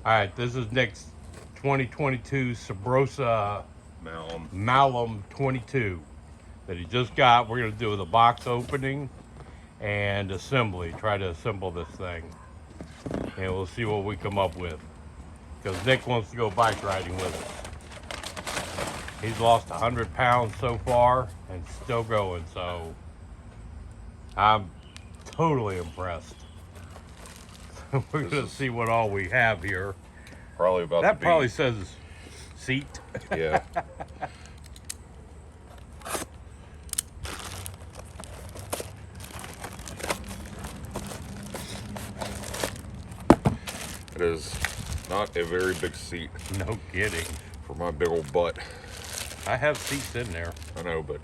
All right, this is Nick's 2022 Subrosa Malum. Malum 22 that he just got. We're going to do the box opening and assembly. Try to assemble this thing. And we'll see what we come up with. Because Nick wants to go bike riding with us. He's lost 100 pounds so far and still going. So I'm totally impressed. We're going to see what all we have here. Probably about That to be. probably says seat. Yeah. It is not a very big seat No kidding. for my big old butt. I have seats in there, I know, but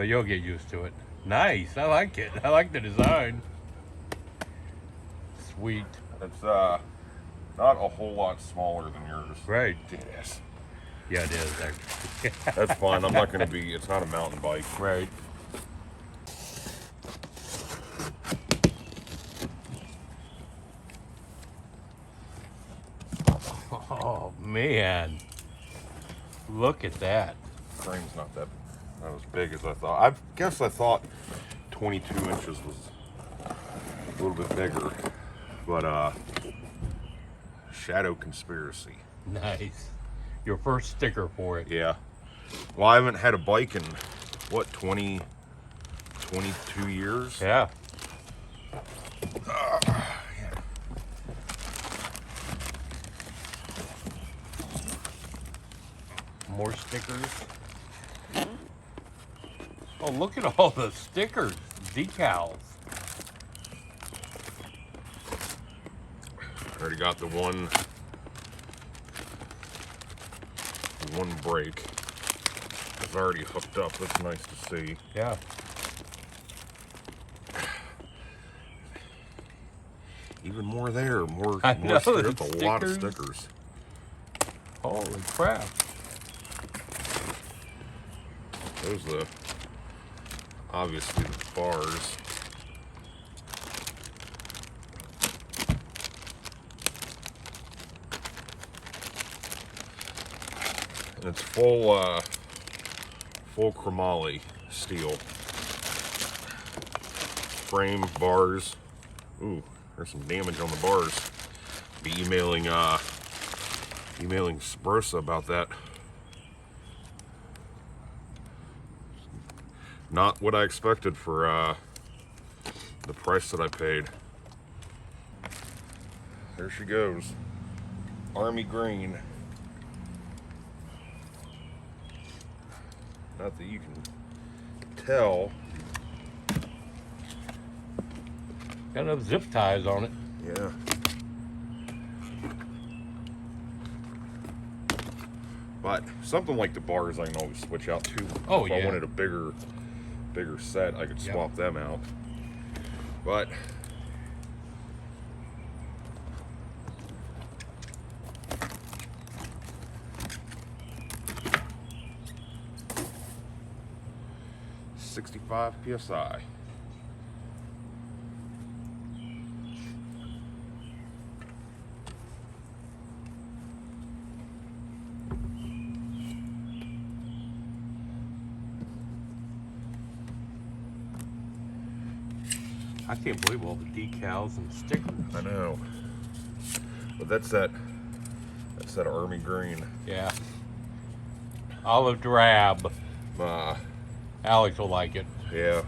you'll get used to it. Nice. I like it. I like the design. Sweet. it's not a whole lot smaller than yours. Right. Yes. Yeah, it is actually. That's fine. I'm not going to be. It's not a mountain bike. Right. Oh man. Look at that. Frame's not as big as I thought. I guess I thought 22 inches was a little bit bigger, but Shadow Conspiracy. Nice. Your first sticker for it. Yeah. Well, I haven't had a bike in what 22 years. Yeah. More stickers. Oh, look at all the stickers, decals. Already got the one brake. It's already hooked up. That's nice to see. Yeah. Even more there. More I know, stickers. the That's a lot of stickers. stickers. Holy crap. Those obviously the bars. And it's full chromoly steel. Frame, bars. Ooh, there's some damage on the bars. Be emailing Subrosa about that. Not what I expected for the price that I paid. There she goes. Army green. Not that you can tell. Got enough zip ties on it. Yeah. But something like the bars I can always switch out to. Oh, if yeah. I wanted a bigger set, I could swap them out. But .65 psi. I can't believe all the decals and stickers. I know. But that's that army green. Yeah. Olive drab. Uh, Alex will like it. yeah.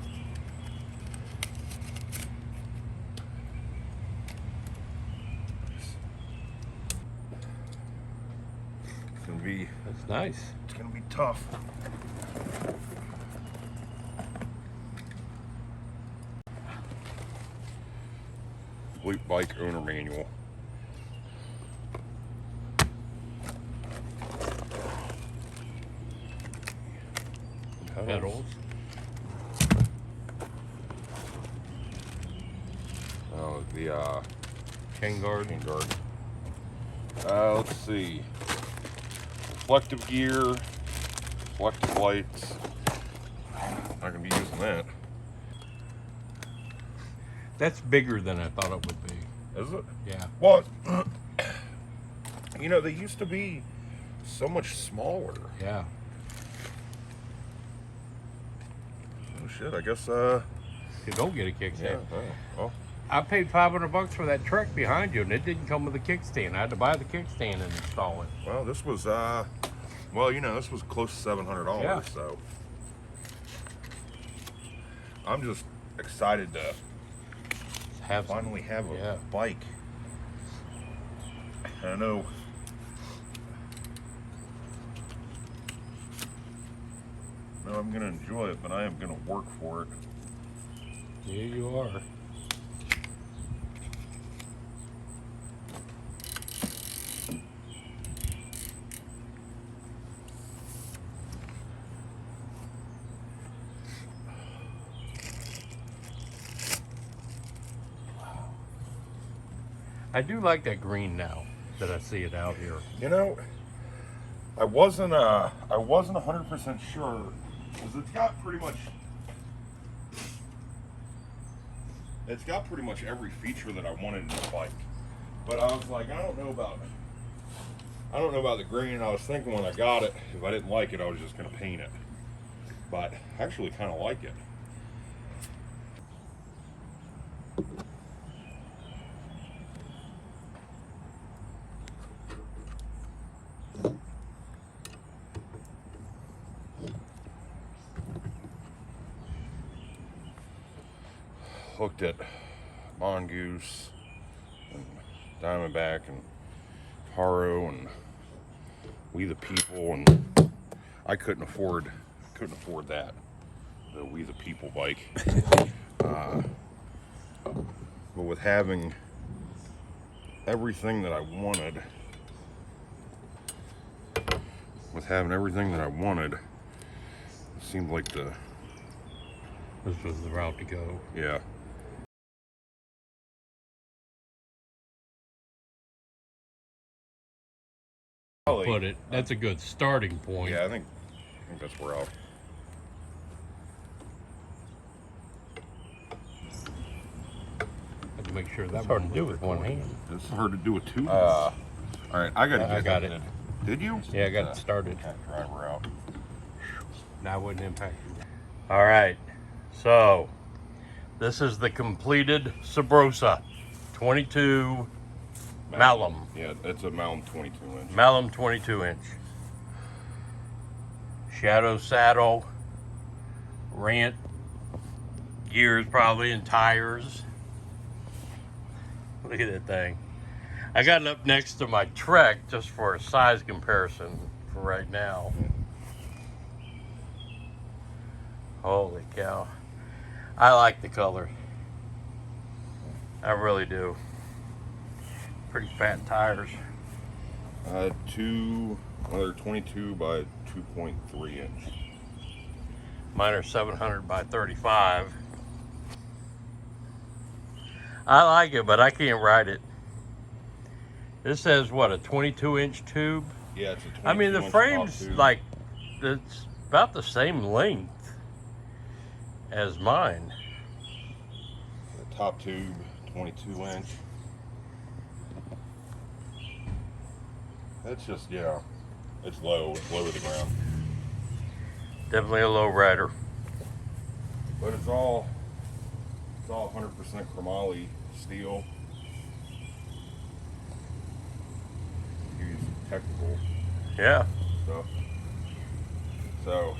It's gonna be That's nice. It's gonna be tough. Complete bike owner manual. Pedals. Oh, the Chain guard. chain guard. Let's see. Reflective gear, reflective lights. Not gonna be using that. That's bigger than I thought it would be. Is it? Yeah. What? You know, they used to be so much smaller. Yeah. Oh shit, I guess You don't get a kickstand. yeah, well, I paid $500 for that Trek behind you, and it didn't come with a kickstand. I had to buy the kickstand and install it. well, this was well, you know, this was close to $700, Yeah. so I'm just excited to finally have a bike. I know I'm gonna enjoy it, but I am gonna work for it. Yeah, you are. I do like that green now that I see it out here. You know, I wasn't 100% sure because it's got pretty much every feature that I wanted in a bike. But I was like, I don't know about the green. I was thinking when I got it, if I didn't like it, I was just gonna paint it. But I actually kind of like it. Looked at Mongoose and Diamondback and Haro and We the People, and I couldn't afford that, the We the People bike. But with having everything that I wanted, it seemed like This was the route to go. yeah. Put it. That's a good starting point. Yeah, I think that's where I'll. Have to make sure that's hard to do with one hand. It's hard to do with two. All right, I got it. Did you? Yeah, I got it started. Driver out. Now I wouldn't impact you. All right, so this is the completed Subrosa 22 Malum. Yeah, it's a Malum 22 inch. Malum 22 inch. Shadow saddle, rant gears probably, and tires. Look at that thing. I got it up next to my Trek just for a size comparison for right now. Holy cow. I like the color. I really do. Pretty fat tires. They're 22 by 2.3 inch. Mine are 700 by 35. I like it, but I can't ride it. This says what, a 22 inch tube? Yeah, it's a 22 I mean, the inch frame's top tube. like, it's about the same length as mine. The top tube, 22 inch. It's just, yeah, it's low to the ground. Definitely a low rider. But it's all 100% chromoly steel. Use technical Yeah. stuff. So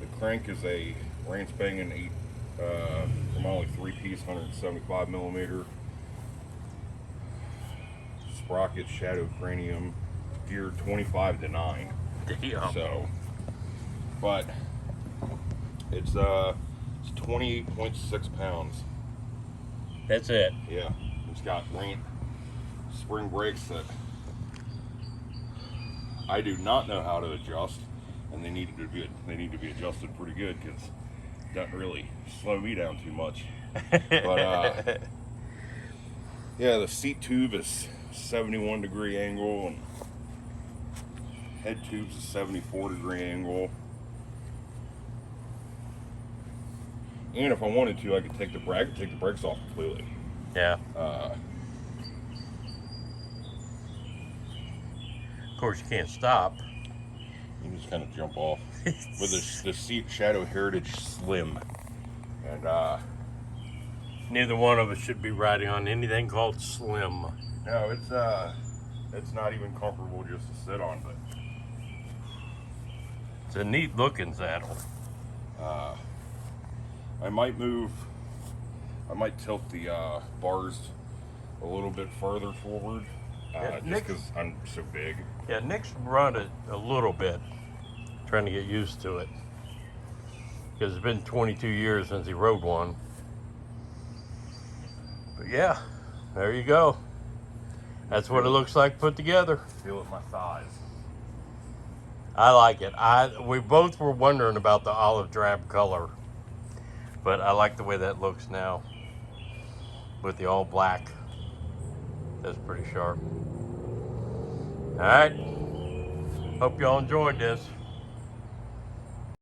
the crank is a Rance Bangin' 8 chromoly 3-piece 175 millimeter. Sprocket Shadow Cranium, geared 25 to 9. Damn. So, but it's 28.6 pounds. That's it. Yeah, it's got spring brakes that I do not know how to adjust, and they need to be adjusted pretty good because it doesn't really slow me down too much. But yeah, the seat tube is 71 degree angle, and head tube's a 74 degree angle. And if I wanted to, I could take the brakes off completely. Yeah. Of course, you can't stop. You can just kind of jump off. With the Shadow Heritage Slim. And Neither one of us should be riding on anything called Slim. no, it's not even comfortable just to sit on, but It's a neat looking saddle. I might tilt the bars a little bit farther forward, Yeah, just Nick- because I'm so big. Yeah, Nick's run it a little bit, trying to get used to it. Because it's been 22 years since he rode one. But yeah, there you go. That's what it looks like put together. Feel it in my thighs. I like it. We both were wondering about the olive drab color, but I like the way that looks now with the all black. That's pretty sharp. All right. Hope y'all enjoyed this.